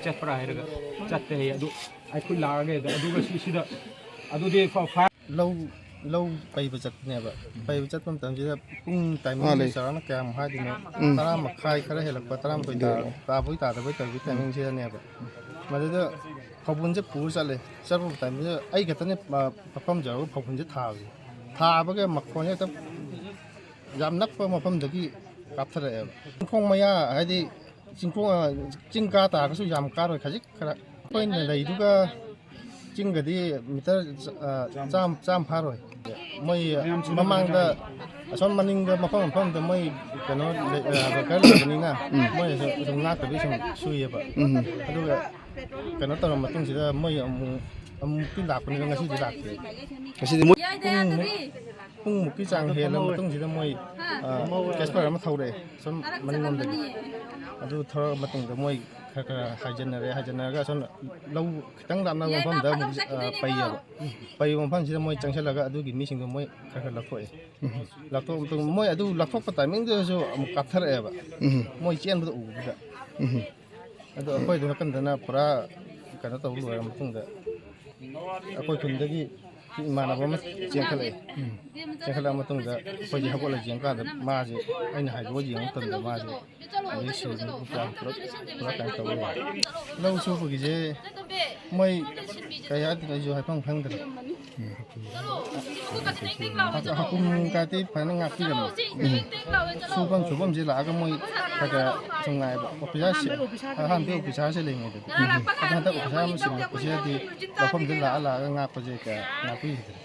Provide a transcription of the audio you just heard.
ꯆꯠꯄ꯭ꯔꯥ ꯍꯥꯏꯔꯒ ꯆꯠꯇꯦ ꯍꯥꯏꯌꯦ ꯑꯗꯨ ꯑꯩꯈꯣꯏ ꯂꯥꯛꯑꯒꯦ ꯑꯗꯨꯒ ꯁꯤꯗ ꯑꯗꯨꯗꯤ ꯂꯧ ꯄꯩꯕ ꯆꯠꯄꯅꯦꯕ ꯄꯩꯕ ꯆꯠꯄ ꯃꯇꯝꯁꯤꯗ ꯄꯨꯡ ꯇꯥꯏꯃꯤꯡꯁꯦ ꯆꯥꯎꯔꯥꯛꯅ ꯀꯌꯥꯃꯨꯛ ꯍꯥꯏꯗꯣꯏꯅꯣ 10:30 ꯈꯔ ꯍꯦꯜꯂꯛꯄ 11 ꯇꯥꯕꯣꯏ ꯇꯥꯗꯕꯣꯏ ꯇꯧꯕꯒꯤ ꯇꯥꯏꯃꯤꯡꯁꯤꯗꯅꯦꯕ ꯃꯗꯨꯗ ꯐꯧꯕꯨꯟꯁꯦ ꯄꯨꯔ ꯆꯠꯄ ꯃꯇꯝꯁꯤꯗ ꯑꯩ ꯈꯛꯇꯅꯦ ꯃꯐꯝ ꯌꯧꯔꯒ ꯐꯧꯕꯨꯟꯁꯦ ꯊꯥꯕꯒ ꯃꯈꯣꯟ ꯍꯦꯛꯇ ꯌꯥꯝ ꯅꯛꯄ ꯃꯐꯝꯗꯒꯤ ꯀꯥꯞꯊꯔꯛꯑꯦꯕ ꯆꯤꯡꯈꯣꯡ ꯃꯌꯥ ꯍꯥꯏꯗꯤ ꯆꯤꯡ ꯀꯥ ꯇꯥꯔꯒꯁꯨ ꯌꯥꯝ ꯀꯥꯔꯣꯏ ꯈꯖꯤꯛ ꯈꯔ ꯑꯩꯈꯣꯏꯅ ꯂꯩꯗꯨꯒ ꯆꯤꯡꯒꯗꯤ ꯃꯤꯇꯔ 100 ꯐꯥꯔꯣꯏ ꯃꯣꯏ ꯃꯃꯥꯡꯗ ꯑꯁꯣꯝ ꯃꯅꯤꯡꯗ ꯃꯐꯝꯗ ꯃꯣꯏ ꯀꯩꯅꯣ ꯋꯥꯀꯔ ꯂꯩꯕꯅꯤꯅ ꯃꯣꯏꯅꯁꯨ ꯁꯨꯝ ꯉꯥꯛꯇꯕꯤ ꯁꯨꯝ ꯁꯨꯏꯌꯦꯕ ꯑꯗꯨꯒ ꯀꯩꯅꯣ ꯇꯧꯔ ꯃꯇꯨꯡꯁꯤꯗ ꯃꯣꯏ ꯑꯃꯨꯛꯇꯤ ꯂꯥꯛꯄꯅꯤꯅ ꯉꯁꯤꯗꯤ ꯂꯥꯛꯇꯦ ꯉꯁꯤꯗꯤ ꯄꯨꯡꯃꯨꯛꯀꯤ ꯆꯥꯡ ꯍꯦꯜꯂ ꯃꯇꯨꯡꯁꯤꯗ ꯃꯣꯏ ꯀꯦꯁꯄꯔ ꯑꯃ ꯊꯧꯔꯛꯑꯦ ꯁꯨꯝ ꯃꯅꯤꯡꯂꯣꯝꯗꯒꯤ ꯑꯗꯨ ꯊꯧꯔꯛꯑ ꯃꯇꯨꯡꯗ ꯃꯣꯏ ꯈꯔ ꯍꯥꯏꯖꯤꯟꯅꯔꯒ ꯁꯣꯝ ꯂꯧ ꯈꯤꯇꯪ ꯂꯥꯞꯅꯕ ꯃꯐꯝꯗ ꯑꯃꯨꯛ ꯄꯩꯕ ꯃꯐꯝꯁꯤꯗ ꯃꯣꯏ ꯆꯪꯁꯤꯜꯂꯒ ꯑꯗꯨꯒꯤ ꯃꯤꯁꯤꯡꯗꯣ ꯃꯣꯏ ꯈꯔ ꯂꯧꯊꯣꯛꯑꯦ ꯂꯧꯊꯣꯛꯑ ꯃꯇꯨꯡꯗ ꯃꯣꯏ ꯑꯗꯨ ꯂꯧꯊꯣꯛꯄ ꯇꯥꯏꯃꯤꯡꯗꯨꯗꯁꯨ ꯑꯃꯨꯛ ꯀꯥꯞꯊꯔꯛꯑꯦꯕ ꯃꯣꯏ ꯆꯦꯟꯕꯗ ꯎꯕꯗꯨꯗ ꯑꯗꯣ ꯑꯩꯈꯣꯏꯗꯨ ꯅꯥꯀꯟꯗꯅ ꯄꯨꯔꯥ ꯀꯩꯅꯣ ꯇꯧꯕ ꯂꯣꯏꯔ ꯃꯇꯨꯡꯗ ꯑꯩꯈꯣꯏ ꯈꯨꯟꯗꯒꯤ ꯏꯃꯥꯟꯅꯕ ꯑꯃ ꯆꯦꯟꯈꯠꯂꯛꯑ ꯃꯇꯨꯡꯗ ꯑꯩꯈꯣꯏꯁꯦ ꯍꯧꯒꯠꯂ ꯌꯦꯡꯀꯥꯟꯗ ꯃꯥꯁꯦ ꯑꯩꯅ ꯍꯥꯏꯗꯣꯛꯑ ꯌꯦꯡꯕ ꯃꯇꯝꯗ ꯃꯥꯁꯦ ꯑꯗꯩ ꯄꯨꯔꯥ ꯀꯩꯅꯣ ꯇꯧꯋꯦ ꯂꯧ ꯁꯨꯕꯒꯤꯁꯦ ꯃꯣꯏ ꯀꯩ ꯍꯥꯏꯗꯣꯏꯅꯣ ꯑꯩꯁꯨ ꯍꯥꯏꯐꯝ ꯈꯪꯗ꯭ꯔꯦ ꯍꯥꯀꯨꯝꯒꯗꯤ ꯐꯖꯅ ꯉꯥꯛꯄꯤꯔꯝꯃꯦ ꯁꯨꯐꯝꯁꯦ ꯂꯥꯛꯑꯒ ꯃꯣꯏ ꯈꯔ ꯁꯨꯝ ꯉꯥꯏꯕ ꯑꯍꯥꯟꯕ ꯑꯣꯐꯤꯁꯥꯔꯁꯦ ꯂꯩꯉꯩꯗꯗꯤ ꯍꯟꯗꯛ ꯑꯣꯐꯤꯁꯥꯔ ꯑꯃ ꯁꯤꯜꯂꯛꯄꯁꯤꯗꯗꯤ ꯃꯐꯝꯗ ꯂꯥꯛꯑꯒ ꯉꯥꯛꯄꯁꯦ ꯀꯌꯥ ꯉꯥꯛꯄꯤꯈꯤꯗ꯭ꯔꯦ